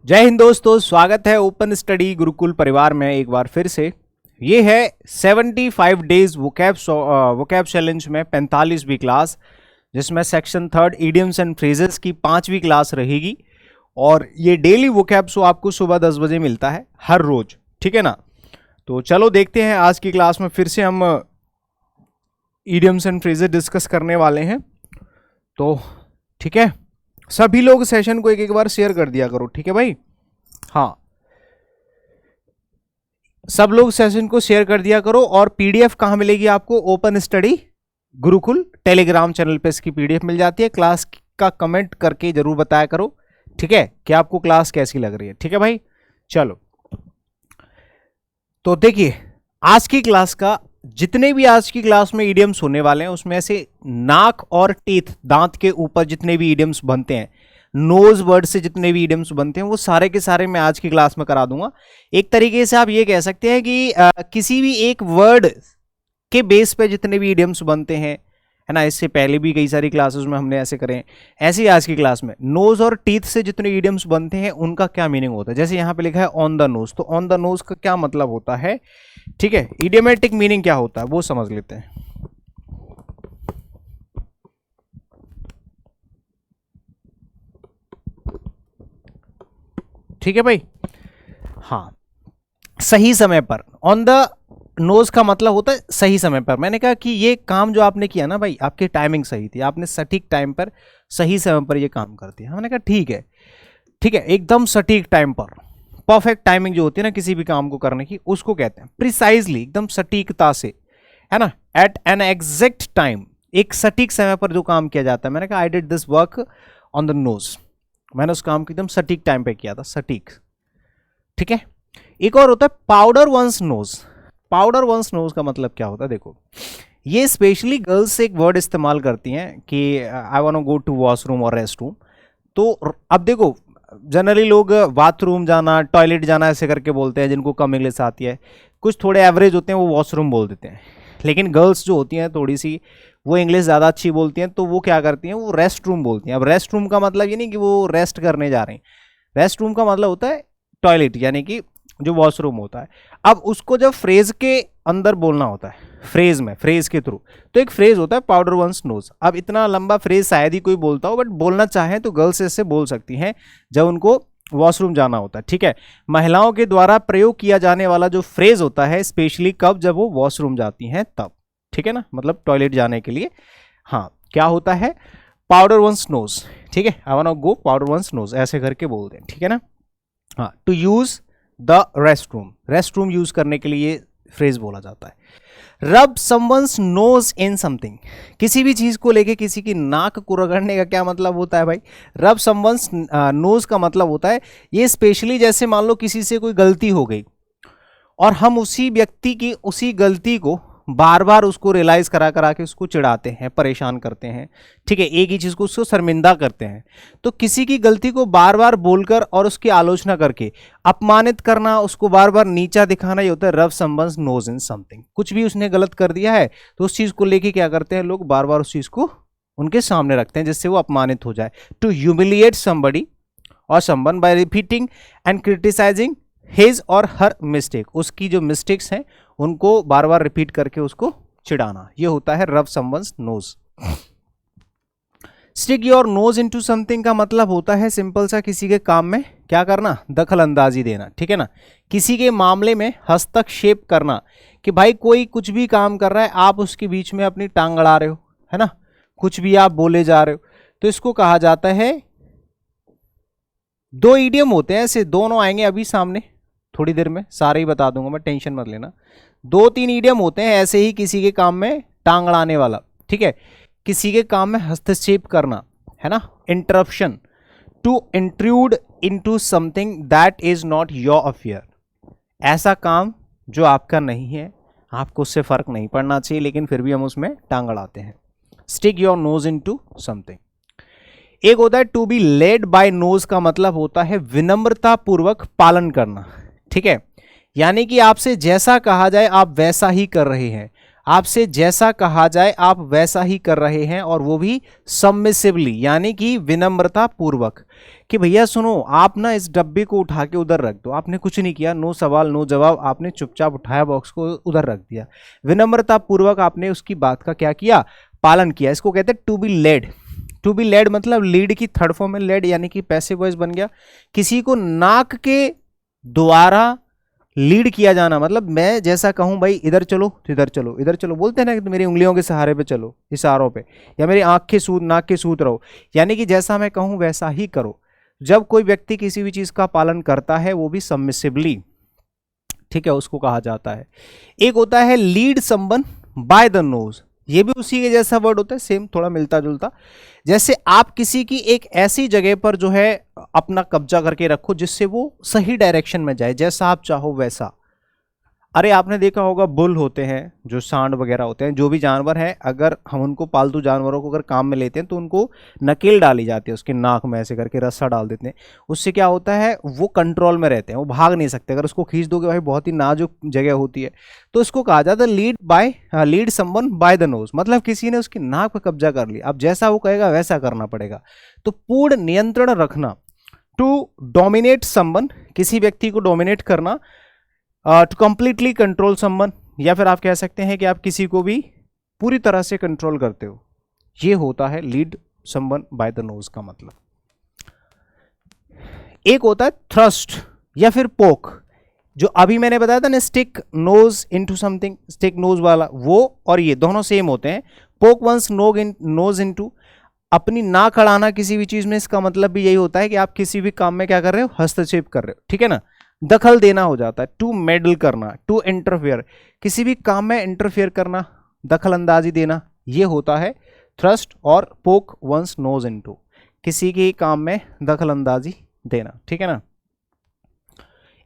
जय हिंद दोस्तों, स्वागत है ओपन स्टडी गुरुकुल परिवार में एक बार फिर से। ये है 75 डेज वोकैब चैलेंज में 45वीं क्लास, जिसमें section third idioms and phrases की 5वीं क्लास रहेगी। और ये डेली वोकैब शो आपको सुबह 10 बजे मिलता है हर रोज, ठीक है ना। तो चलो देखते हैं, आज की क्लास में फिर से हम इडियम्स एंड फ्रेजेस डिस्कस करने वाले हैं। तो ठीक है, सभी लोग सेशन को एक एक बार शेयर कर दिया करो, ठीक है भाई। हाँ, सब लोग सेशन को शेयर कर दिया करो। और पीडीएफ कहाँ मिलेगी आपको? Open study Gurukul Telegram channel पे इसकी पीडीएफ मिल जाती है। क्लास का कमेंट करके जरूर बताया करो, ठीक है, कि आपको क्लास कैसी लग रही है, ठीक है भाई। चलो, तो देखिए आज की क्लास का, जितने भी आज की क्लास में इडियम्स होने वाले हैं उसमें से नाक और टीथ, दांत के ऊपर जितने भी इडियम्स बनते हैं, नोज वर्ड से जितने भी इडियम्स बनते हैं, वो सारे के सारे मैं आज की क्लास में करा दूंगा। एक तरीके से आप ये कह सकते हैं कि किसी भी एक वर्ड के बेस पे जितने भी इडियम्स बनते हैं, है ना। इससे पहले भी कई सारी क्लासेस में हमने ऐसे करे हैं। ऐसे ही आज की क्लास में नोज और टीथ से जितने इडियम्स बनते हैं उनका क्या मीनिंग होता है। जैसे यहाँ पे लिखा है ऑन द नोज, तो ऑन द नोज का क्या मतलब होता है, ठीक है। इडियमेटिक मीनिंग क्या होता है वो समझ लेते हैं। ठीक है भाई। हाँ, सही समय पर, ऑन द नोज का मतलब होता है सही समय पर। मैंने कहा कि ये काम जो आपने किया ना भाई, आपकी टाइमिंग सही थी, आपने सटीक टाइम पर सही समय पर ये काम कर दिया। हमने कहा ठीक है, ठीक है, एकदम सटीक टाइम पर। परफेक्ट टाइमिंग जो होती है ना किसी भी काम को करने की, उसको कहते हैं प्रिसाइजली, एकदम सटीकता से, है ना। एट एन एग्जैक्ट टाइम, एक सटीक समय पर जो काम किया जाता है। मैंने कहा I did this work on the nose, मैंने उस काम को एकदम सटीक टाइम पे किया था, सटीक, ठीक है। एक और होता है powder one's knows. Powder one's nose का मतलब क्या होता है? देखो, ये स्पेशली गर्ल्स एक वर्ड इस्तेमाल करती हैं कि I want to go to washroom और रेस्ट रूम। तो अब देखो, जनरली लोग बाथरूम जाना, टॉयलेट जाना ऐसे करके बोलते हैं, जिनको कम इंग्लिश आती है। कुछ थोड़े एवरेज होते हैं वो वॉशरूम बोल देते हैं। लेकिन गर्ल्स जो होती हैं थोड़ी सी, वो इंग्लिश ज़्यादा अच्छी बोलती हैं, तो वो क्या करती हैं, वो रेस्ट रूम बोलती हैं। अब रेस्ट रूम का मतलब ये नहीं कि वो रेस्ट करने जा रहे हैं। रेस्ट रूम का मतलब होता है टॉयलेट, यानी कि जो वॉशरूम होता है। अब उसको जब फ्रेज के अंदर बोलना होता है, फ्रेज में, फ्रेज के थ्रू, तो एक फ्रेज होता है पाउडर वंस नोज। अब इतना लंबा फ्रेज शायद ही कोई बोलता हो, बट बोलना चाहे तो गर्ल्स ऐसे बोल सकती हैं जब उनको वॉशरूम जाना होता है, ठीक है। महिलाओं के द्वारा प्रयोग किया जाने वाला जो फ्रेज होता है स्पेशली कब, जब वो वॉशरूम जाती हैं तब, ठीक है ना, मतलब टॉयलेट जाने के लिए। हाँ, क्या होता है? पाउडर वंस नोज, ठीक है। I want to go powder one's nose, ऐसे करके बोल दें, ठीक है ना। हाँ, to use the restroom, restroom use करने के लिए फ्रेज बोला जाता है। Rub someone's knows in something, किसी भी चीज को लेके किसी की नाक को रगड़ने का क्या मतलब होता है भाई? रब समवंस नोज का मतलब होता है, ये स्पेशली जैसे मान लो किसी से कोई गलती हो गई और हम उसी व्यक्ति की उसी गलती को बार बार उसको रियलाइज करा करा के उसको चिढ़ाते हैं, परेशान करते हैं, ठीक है, एक ही चीज को उसको शर्मिंदा करते हैं। तो किसी की गलती को बार बार बोलकर और उसकी आलोचना करके अपमानित करना, उसको बार बार नीचा दिखाना, ये होता है rub someone's knows in something. कुछ भी उसने गलत कर दिया है तो उस चीज को लेके क्या करते हैं लोग, बार बार उस चीज को उनके सामने रखते हैं जिससे वो अपमानित हो जाए। टू ह्यूमिलिएट समबडी और someone by repeating and criticising his और हर मिस्टेक, उसकी जो मिस्टेक्स हैं उनको बार बार रिपीट करके उसको चिढ़ाना, ये होता है rub someone's nose. Stick your nose into something का मतलब होता है सिंपल सा, किसी के काम में क्या करना, दखल अंदाजी देना, ठीक है ना। किसी के मामले में हस्तक्षेप करना, कि भाई कोई कुछ भी काम कर रहा है, आप उसके बीच में अपनी टांग अड़ा रहे हो, है ना, कुछ भी आप बोले जा रहे हो, तो इसको कहा जाता है। दो इडियम होते हैं ऐसे, दोनों आएंगे अभी सामने थोड़ी देर में, सारे ही बता दूंगा मैं, टेंशन मत लेना। 2-3 इडियम होते हैं ऐसे ही किसी के काम में टांग अड़ाने वाला, ठीक है। किसी के काम में हस्तक्षेप करना, है ना, interruption. To intrude into something that is not your affair, ऐसा काम जो आपका नहीं है, आपको उससे फर्क नहीं पड़ना चाहिए, लेकिन फिर भी हम उसमें टांग अड़ाते हैं। Stick your nose into something. एक होता है to be led by nose का मतलब होता है विनम्रता पूर्वक पालन करना, ठीक है। यानी कि आपसे जैसा कहा जाए आप वैसा ही कर रहे हैं, आपसे जैसा कहा जाए आप वैसा ही कर रहे हैं, और वो भी सबमिसिवली, यानी कि विनम्रता पूर्वक, कि भैया सुनो आप ना इस डब्बे को उठा के उधर रख दो। आपने कुछ नहीं किया, नो सवाल नो जवाब, आपने चुपचाप उठाया बॉक्स को उधर रख दिया, विनम्रता पूर्वक आपने उसकी बात का क्या किया, पालन किया। इसको कहते हैं to be led. To be led मतलब लीड की थर्ड फॉर्म में लेड, यानी कि पैसिव वॉइस बन गया। किसी को नाक के द्वारा लीड किया जाना, मतलब मैं जैसा कहूं भाई इधर चलो तो इधर चलो, इधर चलो, बोलते हैं ना कि मेरी उंगलियों के सहारे पे चलो, इशारों पे, या मेरी आंख के सूद नाक के सूद रहो, यानी कि जैसा मैं कहूं वैसा ही करो। जब कोई व्यक्ति किसी भी चीज का पालन करता है वो भी सबमिसिवली, ठीक है, उसको कहा जाता है। एक होता है lead someone by the nose, ये भी उसी के जैसा वर्ड होता है, सेम थोड़ा मिलता जुलता। जैसे आप किसी की एक ऐसी जगह पर जो है अपना कब्जा करके रखो जिससे वो सही डायरेक्शन में जाए, जैसा आप चाहो वैसा। अरे आपने देखा होगा बुल होते हैं, जो सांड वगैरह होते हैं, जो भी जानवर हैं, अगर हम उनको पालतू जानवरों को अगर काम में लेते हैं तो उनको नकेल डाली जाती है उसके नाक में, ऐसे करके रस्सा डाल देते हैं। उससे क्या होता है, वो कंट्रोल में रहते हैं, वो भाग नहीं सकते। अगर उसको खींच दोगे भाई, बहुत ही नाजुक जगह होती है, तो इसको कहा जाता है lead someone by the nose, मतलब किसी ने उसकी नाक पर कब्जा कर लिया, अब जैसा वो कहेगा वैसा करना पड़ेगा। तो पूर्ण नियंत्रण रखना, टू डोमिनेट समवन, किसी व्यक्ति को डोमिनेट करना, टू कंप्लीटली कंट्रोल समवन, या फिर आप कह सकते हैं कि आप किसी को भी पूरी तरह से कंट्रोल करते हो, ये होता है lead someone by the nose का मतलब। एक होता है थ्रस्ट या फिर पोक, जो अभी मैंने बताया था ना, stick nose into something, stick nose वाला, वो और ये दोनों सेम होते हैं। पोक वंस नोज इनटू, अपनी नाक अड़ाना किसी भी चीज में, इसका मतलब भी यही होता है कि आप किसी भी काम में क्या कर रहे हो, हस्तक्षेप कर रहे हो, ठीक है ना, दखल देना हो जाता है। टू मेडल करना, टू इंटरफेयर, किसी भी काम में इंटरफेयर करना, दखल अंदाजी देना, ये होता है थ्रस्ट। और पोक वंस नोज इनटू, किसी के काम में दखल अंदाजी देना, ठीक है ना।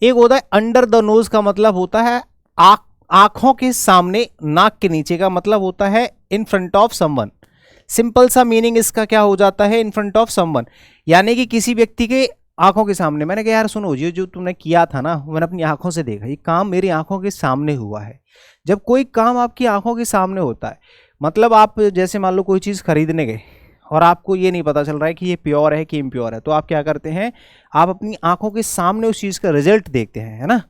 एक होता है अंडर द नोज, का मतलब होता है आंखों के सामने, नाक के नीचे का मतलब होता है इन फ्रंट ऑफ समवन। सिंपल सा मीनिंग इसका क्या हो जाता है, इन फ्रंट ऑफ समवन, यानी कि किसी व्यक्ति के आंखों के सामने। मैंने कहा यार सुनो, ये जो तुमने किया था ना, मैंने अपनी आंखों से देखा, ये काम मेरी आंखों के सामने हुआ है। जब कोई काम आपकी आंखों के सामने होता है, मतलब आप जैसे मान लो कोई चीज़ खरीदने गए और आपको ये नहीं पता चल रहा है कि ये प्योर है कि इम्प्योर है, तो आप क्या करते हैं, आप अपनी आंखों के सामने उस चीज़ का रिजल्ट देखते हैं, है ना,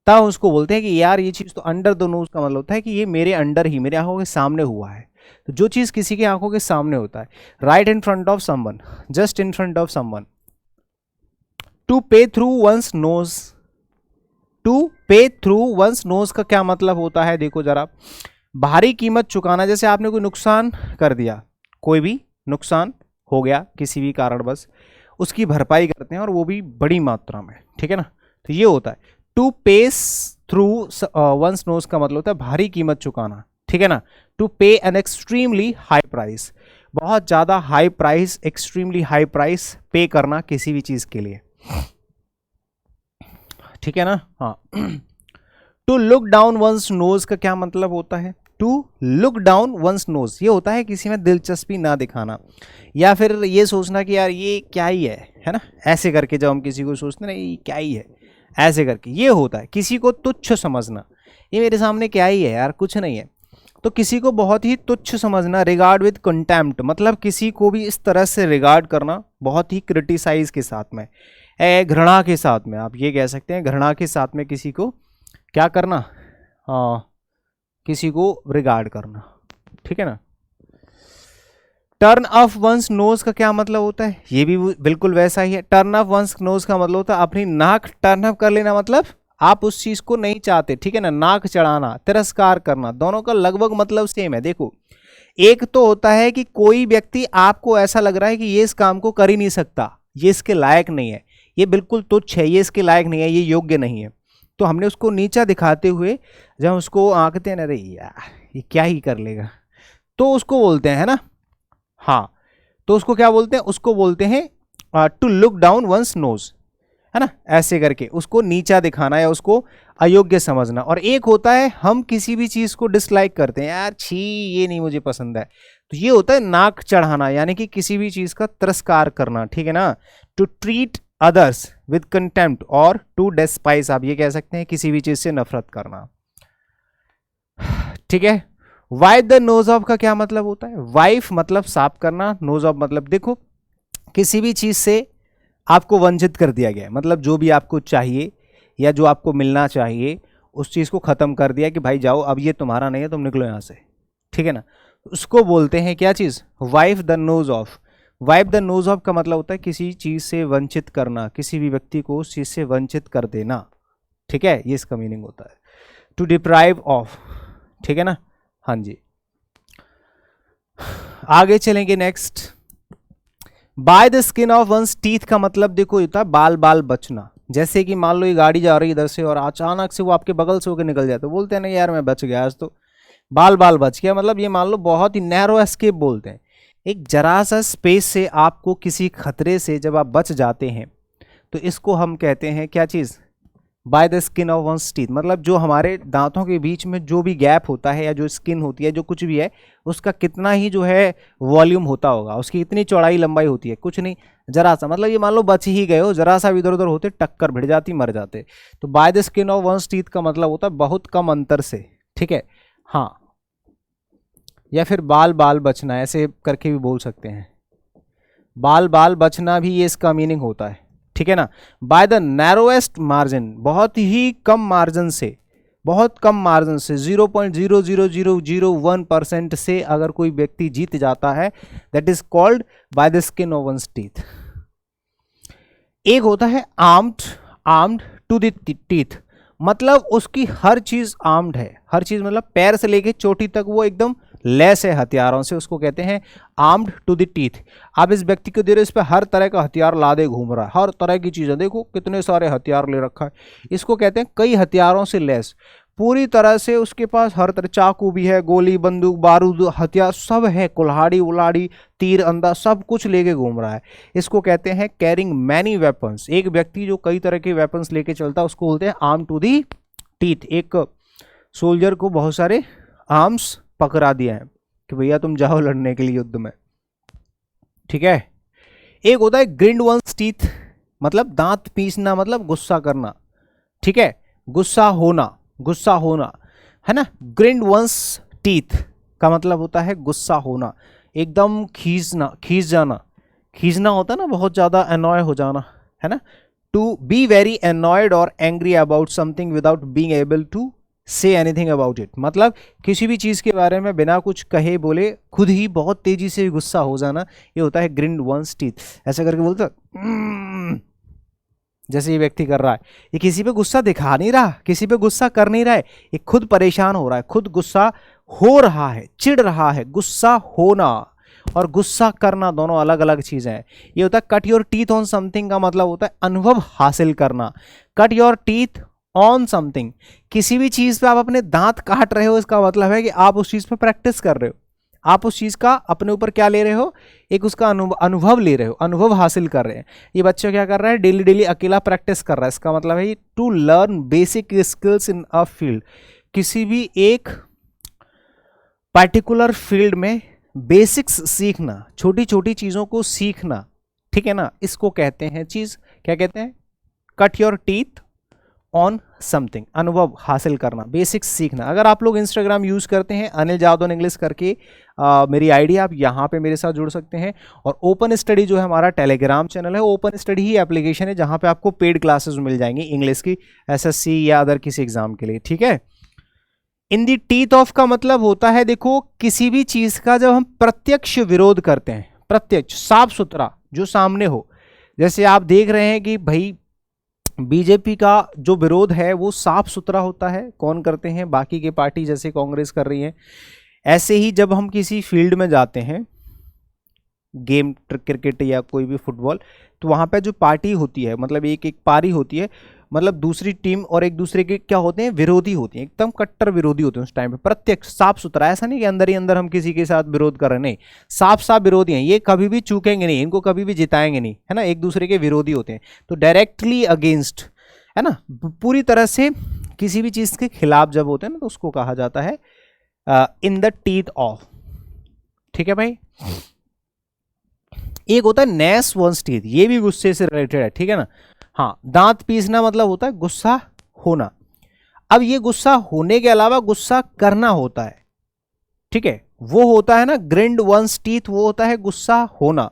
तब उसको बोलते हैं कि यार ये चीज़ तो अंडर द नोज का मतलब होता है कि ये मेरे अंडर ही, मेरे आंखों के सामने हुआ है। तो जो चीज़ किसी के आंखों के सामने होता है, right in front of someone, just in front of someone. To pay through one's nose, to pay through one's nose का क्या मतलब होता है, देखो जरा, भारी कीमत चुकाना। जैसे आपने कोई नुकसान कर दिया, कोई भी नुकसान हो गया किसी भी कारणवश, उसकी भरपाई करते हैं और वो भी बड़ी मात्रा में, ठीक है ना, तो ये होता है to pace through one's nose का मतलब होता है भारी कीमत चुकाना, ठीक है ना। टू पे एन एक्सट्रीमली हाई प्राइस, बहुत ज्यादा high price, extremely high price पे करना किसी भी चीज के लिए, ठीक है ना। हाँ, to look down one's nose का क्या मतलब होता है, to look down one's nose, ये होता है किसी में दिलचस्पी ना दिखाना, या फिर ये सोचना कि यार ये क्या ही है ना, ऐसे करके जब हम किसी को सोचते हैं ना ये क्या ही है, ऐसे करके, ये होता है किसी को तुच्छ समझना, ये मेरे सामने क्या ही है यार, कुछ नहीं है। तो किसी को बहुत ही तुच्छ समझना, रिगार्ड विद कंटेम्प्ट, मतलब किसी को भी इस तरह से रिगार्ड करना, बहुत ही क्रिटिसाइज के साथ में, घृणा के साथ में, आप ये कह सकते हैं घृणा के साथ में किसी को क्या करना, किसी को रिगार्ड करना, ठीक है ना। टर्न ऑफ वंस नोज का क्या मतलब होता है, ये भी बिल्कुल वैसा ही है। टर्न ऑफ वंस नोज का मतलब होता है अपनी नाक टर्न अप कर लेना, मतलब आप उस चीज को नहीं चाहते, ठीक है ना, नाक चढ़ाना, तिरस्कार करना, दोनों का लगभग मतलब सेम है। देखो, एक तो होता है कि कोई व्यक्ति आपको ऐसा लग रहा है कि ये इस काम को कर ही नहीं सकता, ये इसके लायक नहीं है, ये बिल्कुल तुच्छ है, ये इसके लायक नहीं है, ये योग्य नहीं है, तो हमने उसको नीचा दिखाते हुए जब उसको आंकते हैं, अरे यार ये क्या ही कर लेगा, तो उसको बोलते हैं, है ना। हाँ, तो उसको क्या बोलते हैं, उसको बोलते हैं to look down one's nose, है ना, ऐसे करके उसको नीचा दिखाना या उसको अयोग्य समझना। और एक होता है हम किसी भी चीज को डिसलाइक करते हैं, यार छी ये नहीं मुझे पसंद है, तो ये होता है नाक चढ़ाना, यानी कि किसी भी चीज का तिरस्कार करना, ठीक है ना। To treat others with contempt और टू डेस्पाइस, आप ये कह सकते हैं किसी भी चीज से नफरत करना, ठीक है। वाइप द नोज ऑफ का क्या मतलब होता है? वाइफ मतलब साफ करना, नोज ऑफ मतलब देखो किसी भी चीज से आपको वंचित कर दिया गया है, मतलब जो भी आपको चाहिए या जो आपको मिलना चाहिए उस चीज को खत्म कर दिया कि भाई जाओ अब ये तुम्हारा नहीं है, तुम निकलो यहां से, ठीक है ना, उसको बोलते हैं क्या चीज? Wipe the nose of. Wipe the nose of का मतलब होता है किसी चीज से वंचित करना, किसी भी व्यक्ति को उस चीज से वंचित कर देना, ठीक है, ये इसका मीनिंग होता है। टू डिप्राइव ऑफ, ठीक है ना, हाँ जी। आगे चलेंगे next. By the skin of one's teeth का मतलब देखो होता है बाल बाल बचना। जैसे कि मान लो ये गाड़ी जा रही है इधर से और अचानक से वो आपके बगल से होकर निकल जाए तो बोलते हैं ना यार मैं बच गया आज, तो बाल बाल बच गया, मतलब ये मान लो बहुत ही नैरो एस्केप बोलते हैं। एक जरा सा स्पेस से आपको किसी खतरे से जब आप बच जाते हैं तो इसको हम कहते हैं क्या चीज़? By the skin of one's teeth, मतलब जो हमारे दांतों के बीच में जो भी गैप होता है या जो स्किन होती है, जो कुछ भी है, उसका कितना ही जो है वॉल्यूम होता होगा, उसकी इतनी चौड़ाई लंबाई होती है, कुछ नहीं, जरा सा, मतलब ये मान लो बच ही गए हो, जरा सा भी इधर उधर होते टक्कर भिड़ जाती, मर जाते। तो by the skin of one's teeth का मतलब होता है बहुत कम अंतर से, ठीक है, हाँ, या फिर बाल बाल बचना ऐसे करके भी बोल सकते हैं, बाल बाल बचना भी ये इसका मीनिंग होता है, ठीक है ना। बाय द नैरोएस्ट मार्जिन, बहुत ही कम मार्जिन से, बहुत कम मार्जिन से 0.00001% से अगर कोई व्यक्ति जीत जाता है, that is called by the skin of one's teeth. एक होता है armed, armed to the teeth, मतलब उसकी हर चीज आर्म्ड है, हर चीज मतलब पैर से लेके चोटी तक वो एकदम लैस है हथियारों से, उसको कहते हैं आर्म्ड टू द टीथ। आप इस व्यक्ति को दे रहे, इस पे हर तरह का हथियार लादे घूम रहा है, हर तरह की चीजें, देखो कितने सारे हथियार ले रखा है, इसको कहते हैं कई हथियारों से लैस, पूरी तरह से उसके पास हर तरह, चाकू भी है, गोली बंदूक बारूद हथियार सब है, कुल्हाड़ी उलाड़ी तीर अंदाज सब कुछ लेके घूम रहा है, इसको कहते हैं कैरिंग मैनी वेपन्स। एक व्यक्ति जो कई तरह के वेपन्स लेके चलता है उसको बोलते हैं आर्म टू दी टीथ। एक सोल्जर को बहुत सारे आर्म्स पकड़ा दिया है कि भैया तुम जाओ लड़ने के लिए युद्ध में, ठीक है। एक होता है ग्रिंड वंस टीथ, मतलब दांत पीसना, मतलब गुस्सा करना, ठीक है, गुस्सा होना, गुस्सा होना है ना। ग्रिंड वंस टीथ का मतलब होता है गुस्सा होना, एकदम खींचना, खींच जाना, खींचना होता है ना, बहुत ज्यादा अनॉय हो जाना, है ना। टू बी वेरी अनॉयड और angry about something without being able to say anything about it, मतलब किसी भी चीज के बारे में बिना कुछ कहे बोले खुद ही बहुत तेजी से गुस्सा हो जाना, ये होता है ग्रिंड वंस टीथ। ऐसा करके बोलता जैसे ये व्यक्ति कर रहा है, ये किसी पे गुस्सा दिखा नहीं रहा, किसी पे गुस्सा कर नहीं रहा है, ये खुद परेशान हो रहा है, खुद गुस्सा हो रहा है, चिढ़ रहा है। गुस्सा होना और गुस्सा करना दोनों अलग अलग चीजें हैं। ये होता है cut your teeth on something का मतलब होता है अनुभव हासिल करना। Cut your teeth on something, किसी भी चीज पे आप अपने दांत काट रहे हो, इसका मतलब है कि आप उस चीज पे प्रैक्टिस कर रहे हो, आप उस चीज का अपने ऊपर क्या ले रहे हो, एक उसका अनुभव ले रहे हो, अनुभव हासिल कर रहे हैं। ये बच्चा क्या कर रहा है, डेली डेली अकेला प्रैक्टिस कर रहा है, इसका मतलब है to learn basic skills in a field, किसी भी एक पर्टिकुलर फील्ड में बेसिक्स सीखना, छोटी छोटी चीजों को सीखना, ठीक है ना, इसको कहते हैं चीज, क्या कहते हैं, cut your teeth on something, अनुभव हासिल करना, बेसिक्स सीखना। अगर आप लोग इंस्टाग्राम यूज करते हैं अनिल जादौन इंग्लिश करके मेरी आईडी, आप यहाँ पे मेरे साथ जुड़ सकते हैं। और ओपन स्टडी जो है हमारा टेलीग्राम चैनल है, ओपन स्टडी ही एप्लीकेशन है जहाँ पे आपको पेड क्लासेस मिल जाएंगी इंग्लिश की, एसएससी या अदर किसी एग्जाम के लिए, ठीक है। इन दी टीथ ऑफ का मतलब होता है देखो किसी भी चीज का जब हम प्रत्यक्ष विरोध करते हैं, प्रत्यक्ष साफ सुथरा जो सामने हो, जैसे आप देख रहे हैं कि भाई बीजेपी का जो विरोध है वो साफ सुथरा होता है, कौन करते हैं, बाकी के पार्टी जैसे कांग्रेस कर रही है। ऐसे ही जब हम किसी फील्ड में जाते हैं, गेम क्रिकेट या कोई भी फुटबॉल, तो वहाँ पे जो पार्टी होती है, मतलब एक एक पारी होती है, मतलब दूसरी टीम और एक दूसरे के क्या होते हैं, विरोधी होती हैं, एकदम कट्टर विरोधी होते हैं उस टाइम पे, प्रत्यक्ष साफ सुथरा, ऐसा नहीं कि अंदर ही अंदर हम किसी के साथ विरोध कर रहे हैं, नहीं, साफ साफ विरोधी हैं, ये कभी भी चूकेंगे नहीं, इनको कभी भी जिताएंगे नहीं, है ना, एक दूसरे के विरोधी होते हैं, तो डायरेक्टली अगेंस्ट, है ना, पूरी तरह से किसी भी चीज के खिलाफ जब होते हैं ना, तो उसको कहा जाता है इन द टीथ ऑफ, ठीक है भाई। एक होता है नेस वंस टीथ, ये भी गुस्से से रिलेटेड है, ठीक है ना। हाँ, दांत पीसना मतलब होता है गुस्सा होना। अब ये गुस्सा होने के अलावा गुस्सा करना होता है, ठीक है, वो होता है ना ग्रिंड वंस टीथ, वो होता है गुस्सा होना,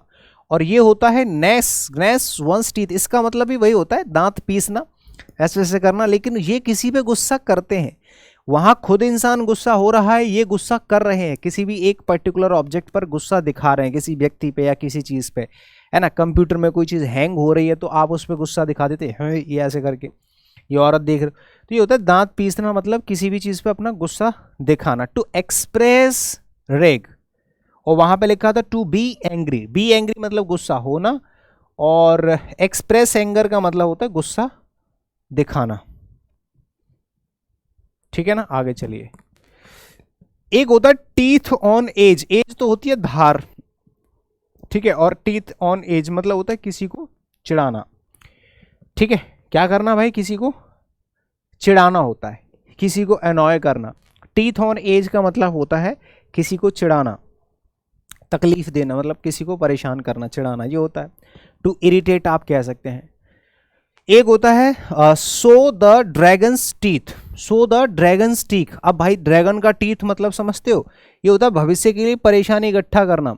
और ये होता है ग्नेस वंस टीथ, इसका मतलब भी वही होता है दांत पीसना, ऐसे ऐसे करना, लेकिन ये किसी पे गुस्सा करते हैं, वहां खुद इंसान गुस्सा हो रहा है, ये गुस्सा कर रहे हैं, किसी भी एक पर्टिकुलर ऑब्जेक्ट पर गुस्सा दिखा रहे हैं, किसी व्यक्ति पे या किसी चीज पे, है ना। कंप्यूटर में कोई चीज हैंग हो रही है तो आप उस पर गुस्सा दिखा देते हैं, ये ऐसे करके, ये औरत देख रहे, तो ये होता है दांत पीसना, मतलब किसी भी चीज पे अपना गुस्सा दिखाना। टू एक्सप्रेस रेग, और वहां पे लिखा था टू बी एंग्री मतलब गुस्सा होना, और एक्सप्रेस एंगर का मतलब होता है गुस्सा दिखाना, ठीक है ना। आगे चलिए, एक होता है टीथ ऑन एज, एज तो होती है धार, ठीक है, और टीथ ऑन एज मतलब होता है किसी को चिढ़ाना, ठीक है, क्या करना भाई, किसी को चिढ़ाना होता है, किसी को अनॉय करना। टीथ ऑन एज का मतलब होता है किसी को चिढ़ाना, तकलीफ देना, मतलब किसी को परेशान करना, चिढ़ाना, ये होता है। टू इरिटेट आप कह सकते हैं। एक होता है so the dragons teeth, so the dragons teeth, अब भाई ड्रैगन का टीथ मतलब समझते हो, ये होता है भविष्य के लिए परेशानी इकट्ठा करना।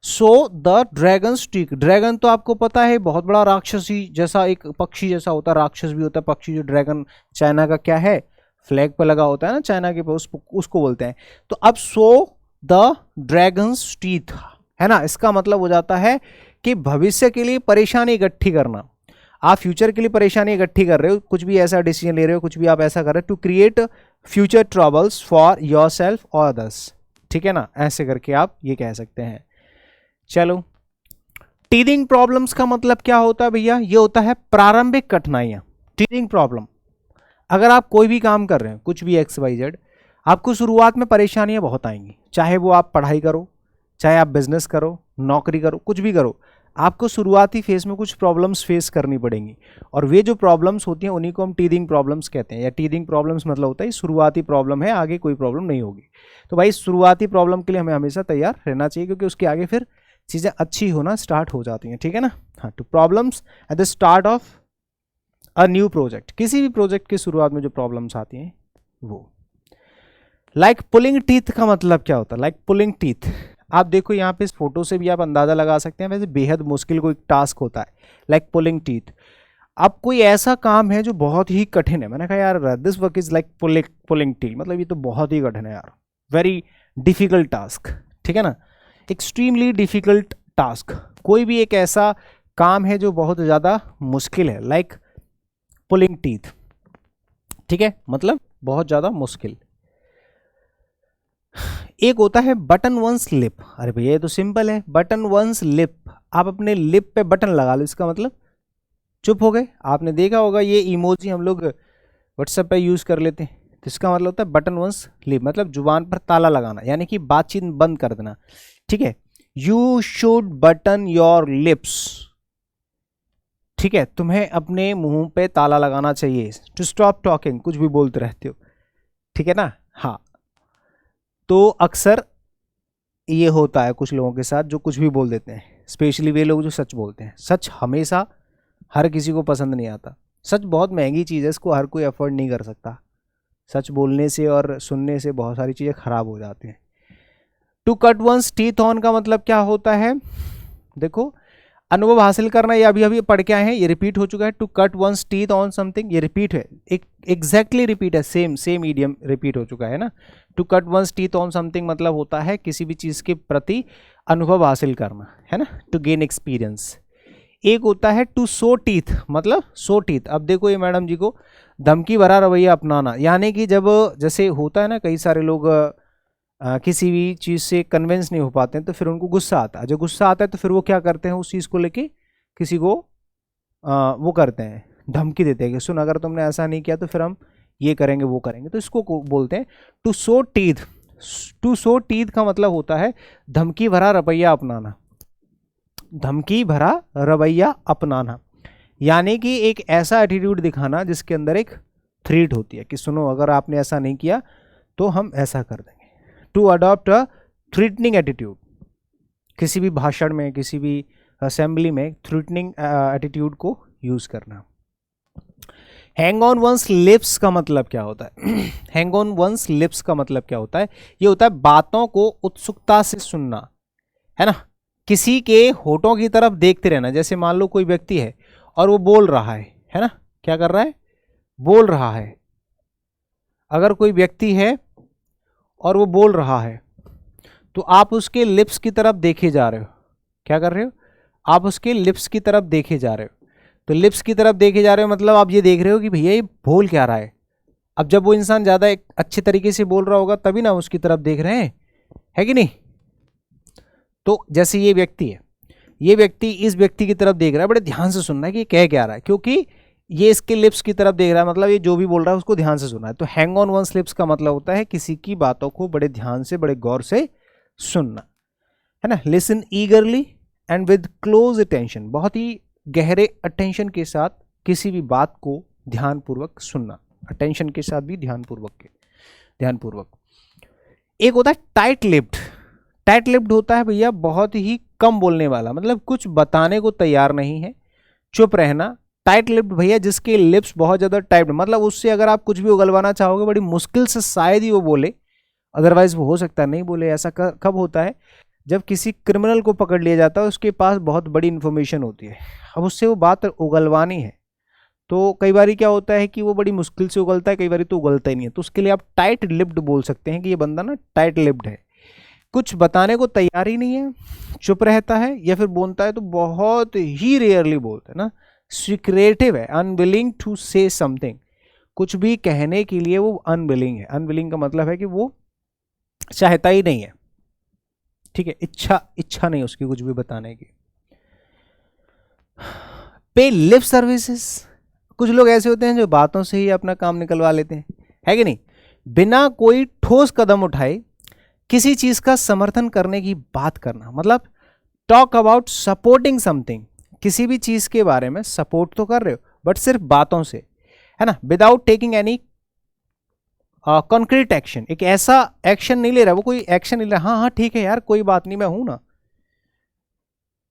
So the dragons teeth, dragon तो आपको पता है बहुत बड़ा राक्षसी जैसा, एक पक्षी जैसा होता है, राक्षस भी होता है पक्षी, जो ड्रैगन चाइना का क्या है, फ्लैग पे लगा होता है ना चाइना के पे, उसको बोलते हैं। तो अब सो द ड्रैगन्स टीथ, है ना, इसका मतलब हो जाता है कि भविष्य के लिए परेशानी इकट्ठी करना, आप फ्यूचर के लिए परेशानी इकट्ठी कर रहे हो, कुछ भी ऐसा डिसीजन ले रहे हो, कुछ भी आप ऐसा कर रहे हो, to create future troubles for yourself और अदर्स, ठीक है ना, ऐसे करके आप ये कह सकते हैं। चलो, टीथिंग प्रॉब्लम्स का मतलब क्या होता है भैया, ये होता है प्रारंभिक कठिनाइयां। टीथिंग प्रॉब्लम, अगर आप कोई भी काम कर रहे हैं, कुछ भी XYZ, आपको शुरुआत में परेशानियां बहुत आएंगी, चाहे वो आप पढ़ाई करो, चाहे आप बिजनेस करो, नौकरी करो, कुछ भी करो, आपको शुरुआती फेज में कुछ प्रॉब्लम्स फेस करनी पड़ेंगी, और वे जो प्रॉब्लम्स होती हैं उन्हीं को हम टीथिंग प्रॉब्लम्स कहते हैं, या टीथिंग प्रॉब्लम्स मतलब होता है शुरुआती प्रॉब्लम है, आगे कोई प्रॉब्लम नहीं होगी। तो भाई शुरुआती प्रॉब्लम के लिए हमें हमेशा तैयार रहना चाहिए, क्योंकि उसके आगे फिर चीज़ें अच्छी होना स्टार्ट हो जाती हैं, ठीक है ना। हाँ, to problems at the start of a new project, किसी भी प्रोजेक्ट की शुरुआत में जो प्रॉब्लम्स आती हैं वो। लाइक पुलिंग टीथ का मतलब क्या होता है, लाइक पुलिंग टीथ, आप देखो यहाँ पे इस फोटो से भी आप अंदाजा लगा सकते हैं, वैसे बेहद मुश्किल कोई टास्क होता है लाइक पुलिंग टीथ। अब कोई ऐसा काम है जो बहुत ही कठिन है, मैंने कहा यार this work is like pulling teeth, मतलब ये तो बहुत ही कठिन है यार, वेरी डिफिकल्ट टास्क, ठीक है ना, एक्सट्रीमली डिफिकल्ट टास्क। कोई भी एक ऐसा काम है जो बहुत ज़्यादा मुश्किल है, लाइक पुलिंग टीथ, ठीक है, मतलब बहुत ज़्यादा मुश्किल। एक होता है बटन वंस लिप, अरे भैया ये तो सिंपल है, बटन वंस लिप, आप अपने लिप पे बटन लगा लो, इसका मतलब चुप हो गए। आपने देखा होगा ये इमोजी हम लोग व्हाट्सएप पे यूज़ कर लेते हैं, तो इसका मतलब होता है बटन वंस लिप, मतलब जुबान पर ताला लगाना, यानी कि बातचीत बंद कर देना, ठीक है। You should button your lips, ठीक है, तुम्हें अपने मुंह पे ताला लगाना चाहिए। टू स्टॉप टॉकिंग, कुछ भी बोलते रहते हो, ठीक है ना। हाँ, तो अक्सर ये होता है कुछ लोगों के साथ जो कुछ भी बोल देते हैं, स्पेशली वे लोग जो सच बोलते हैं। सच हमेशा हर किसी को पसंद नहीं आता, सच बहुत महंगी चीज़ है, इसको हर कोई अफोर्ड नहीं कर सकता। सच बोलने से और सुनने से बहुत सारी चीज़ें खराब हो जाती हैं। To cut one's teeth on का मतलब क्या होता है, देखो अनुभव हासिल करना, ये अभी अभी पढ़ के आए हैं, ये रिपीट हो चुका है। To cut one's teeth on something, ये रिपीट है, एक एग्जैक्टली रिपीट है, सेम ईडियम रिपीट हो चुका है ना। To cut one's teeth on something मतलब होता है किसी भी चीज़ के प्रति अनुभव हासिल करना, है ना, टू गेन एक्सपीरियंस। एक होता है टू सो टीथ, मतलब सो टीथ, अब देखो ये मैडम जी को धमकी भरा रवैया अपनाना, यानी कि जब जैसे होता है ना, कई सारे लोग किसी भी चीज़ से कन्विंस नहीं हो पाते हैं तो फिर उनको गुस्सा आता है, जब गुस्सा आता है तो फिर वो क्या करते हैं, उस चीज़ को लेके किसी को वो करते हैं, धमकी देते हैं कि सुन अगर तुमने ऐसा नहीं किया तो फिर हम ये करेंगे वो करेंगे, तो इसको बोलते हैं to sow teeth. To sow teeth का मतलब होता है धमकी भरा रवैया अपनाना, धमकी भरा रवैया अपनाना, यानी कि एक ऐसा एटीट्यूड दिखाना जिसके अंदर एक थ्रेट होती है कि सुनो अगर आपने ऐसा नहीं किया तो हम ऐसा कर देंगे। To adopt a threatening attitude, किसी भी भाषण में, किसी भी असेंबली में थ्रेटनिंग एटीट्यूड को यूज करना। हैंग ऑन वंस लिप्स का मतलब क्या होता है? हैंग ऑन वंस लिप्स का मतलब क्या होता है? ये होता है बातों को उत्सुकता से सुनना, है ना, किसी के होठों की तरफ देखते रहना। जैसे मान लो कोई व्यक्ति है और वो बोल रहा है ना, क्या कर रहा है? बोल रहा है। अगर कोई व्यक्ति है और वो बोल रहा है तो आप उसके लिप्स की तरफ देखे जा रहे हो। क्या कर रहे हो? आप उसके लिप्स की तरफ देखे जा रहे हो। तो लिप्स की तरफ देखे जा रहे हो मतलब आप ये देख रहे हो कि भैया ये बोल क्या रहा है। अब जब वो इंसान ज़्यादा एक अच्छे तरीके से बोल रहा होगा तभी ना उसकी तरफ देख रहे हैं, है कि नहीं? तो जैसे ये व्यक्ति है, ये व्यक्ति इस व्यक्ति की तरफ देख रहा है, बड़े ध्यान से सुनना है कि ये कह क्या रहा है, क्योंकि ये इसके लिप्स की तरफ देख रहा है, मतलब ये जो भी बोल रहा है उसको ध्यान से सुनना है। तो हैंग ऑन वंस लिप्स का मतलब होता है किसी की बातों को बड़े ध्यान से, बड़े गौर से सुनना, है ना। Listen ईगरली and with close attention, बहुत ही गहरे अटेंशन के साथ किसी भी बात को ध्यानपूर्वक सुनना, अटेंशन के साथ भी ध्यानपूर्वक। एक होता है टाइट लिप्ड। टाइट लिप्ड होता है भैया बहुत ही कम बोलने वाला, मतलब कुछ बताने को तैयार नहीं है, चुप रहना। टाइट लिप्ड भैया जिसके लिप्स बहुत ज़्यादा टाइट, मतलब उससे अगर आप कुछ भी उगलवाना चाहोगे बड़ी मुश्किल से शायद ही वो बोले, अदरवाइज वो हो सकता है नहीं बोले। ऐसा कब होता है? जब किसी क्रिमिनल को पकड़ लिया जाता है, उसके पास बहुत बड़ी इन्फॉर्मेशन होती है, अब उससे वो बात उगलवानी है, तो कई बार क्या होता है कि वो बड़ी मुश्किल से उगलता है, कई बार तो उगलता ही नहीं है। तो उसके लिए आप टाइट लिप्ड बोल सकते हैं कि ये बंदा ना टाइट लिप्ड है, कुछ बताने को तैयार ही नहीं है, चुप रहता है, या फिर बोलता है तो बहुत ही रेयरली बोलता है ना। सिक्रेटिव है, अनविलिंग टू से समथिंग, कुछ भी कहने के लिए वो अनविलिंग है। अनविलिंग का मतलब है कि वो चाहता ही नहीं है, ठीक है, इच्छा नहीं उसकी कुछ भी बताने की। पे लिप सर्विसेज, कुछ लोग ऐसे होते हैं जो बातों से ही अपना काम निकलवा लेते हैं, है कि नहीं। बिना कोई ठोस कदम उठाए किसी चीज का समर्थन करने की बात करना, मतलब टॉक अबाउट सपोर्टिंग समथिंग, किसी भी चीज के बारे में सपोर्ट तो कर रहे हो बट सिर्फ बातों से, है ना। Without taking any concrete action, एक ऐसा एक्शन नहीं ले रहा, वो कोई एक्शन नहीं ले रहा, हाँ ठीक है यार कोई बात नहीं मैं हूं ना।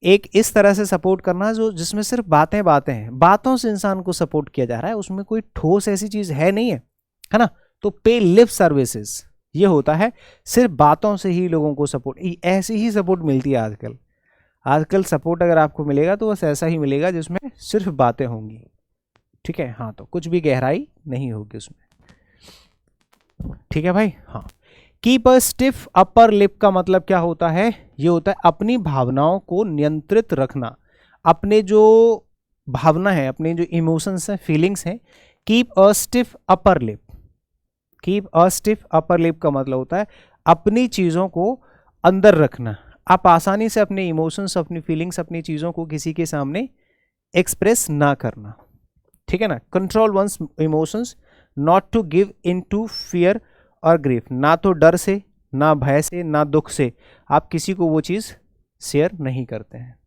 एक इस तरह से सपोर्ट करना जो जिसमें सिर्फ बातें हैं, बातों से इंसान को सपोर्ट किया जा रहा है, उसमें कोई ठोस ऐसी चीज है नहीं है ना। तो पे लिप सर्विसेज ये होता है सिर्फ बातों से ही लोगों को सपोर्ट, ऐसी ही सपोर्ट मिलती है आजकल सपोर्ट अगर आपको मिलेगा तो बस ऐसा ही मिलेगा जिसमें सिर्फ बातें होंगी, ठीक है। हाँ, तो कुछ भी गहराई नहीं होगी उसमें, ठीक है भाई। हाँ, keep a stiff upper lip का मतलब क्या होता है? ये होता है अपनी भावनाओं को नियंत्रित रखना, अपने जो भावना है, अपने जो इमोशंस हैं, फीलिंग्स हैं। Keep a stiff upper lip, keep a stiff upper lip का मतलब होता है अपनी चीजों को अंदर रखना। आप आसानी से अपने इमोशंस, अपनी फीलिंग्स, अपनी चीजों को किसी के सामने एक्सप्रेस ना करना, ठीक है ना। Control one's emotions, not to give in to fear और ग्रीफ, ना तो डर से, ना भय से, ना दुख से आप किसी को वो चीज शेयर नहीं करते हैं।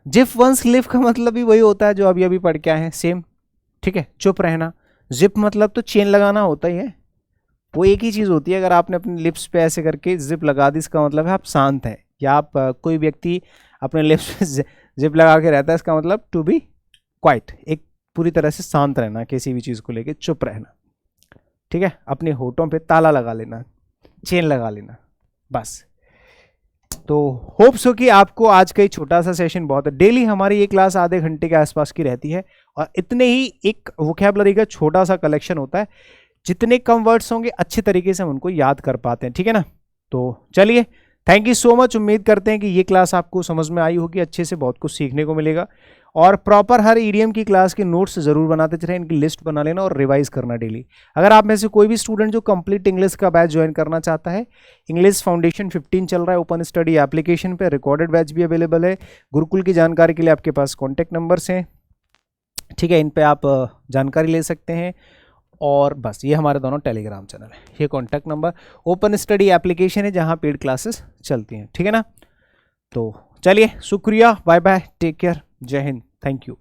जिप वंस लिव का मतलब भी वही होता है जो अभी अभी पढ़ के आए हैं, सेम, ठीक है, चुप रहना। जिप मतलब तो चेन लगाना होता ही है, वो एक ही चीज होती है। अगर आपने अपने लिप्स पे ऐसे करके जिप लगा दी, इसका मतलब है आप शांत हैं, या आप कोई व्यक्ति अपने लिप्स पे जिप लगा के रहता है, इसका मतलब टू बी क्वाइट, एक पूरी तरह से शांत रहना, किसी भी चीज को लेके चुप रहना, ठीक है। अपने होठों पे ताला लगा लेना, चेन लगा लेना, बस। तो होप सो कि आपको आज का ही छोटा सा सेशन बहुत है। डेली हमारी ये क्लास आधे घंटे के आसपास की रहती है और इतने ही एक वोकैबुलरी का छोटा सा कलेक्शन होता है, जितने कम वर्ड्स होंगे अच्छे तरीके से हम उनको याद कर पाते हैं, ठीक है ना। तो चलिए, थैंक यू सो मच। उम्मीद करते हैं कि ये क्लास आपको समझ में आई होगी, अच्छे से बहुत कुछ सीखने को मिलेगा। और प्रॉपर हर ईडीएम की क्लास के नोट्स जरूर बनाते चलें, इनकी लिस्ट बना लेना और रिवाइज करना डेली। अगर आप में से कोई भी स्टूडेंट जो कंप्लीट इंग्लिश का बैच ज्वाइन करना चाहता है, इंग्लिश फाउंडेशन 15 चल रहा है ओपन स्टडी एप्लीकेशन पे, रिकॉर्डेड बैच भी अवेलेबल है। गुरुकुल की जानकारी के लिए आपके पास कॉन्टैक्ट नंबर्स हैं, ठीक है, इन पे आप जानकारी ले सकते हैं। और बस ये हमारे दोनों टेलीग्राम चैनल है, ये contact number, open study application है जहाँ पेड क्लासेस चलती हैं, ठीक है ना। तो चलिए, शुक्रिया, बाय बाय, टेक केयर, जय हिंद, थैंक यू।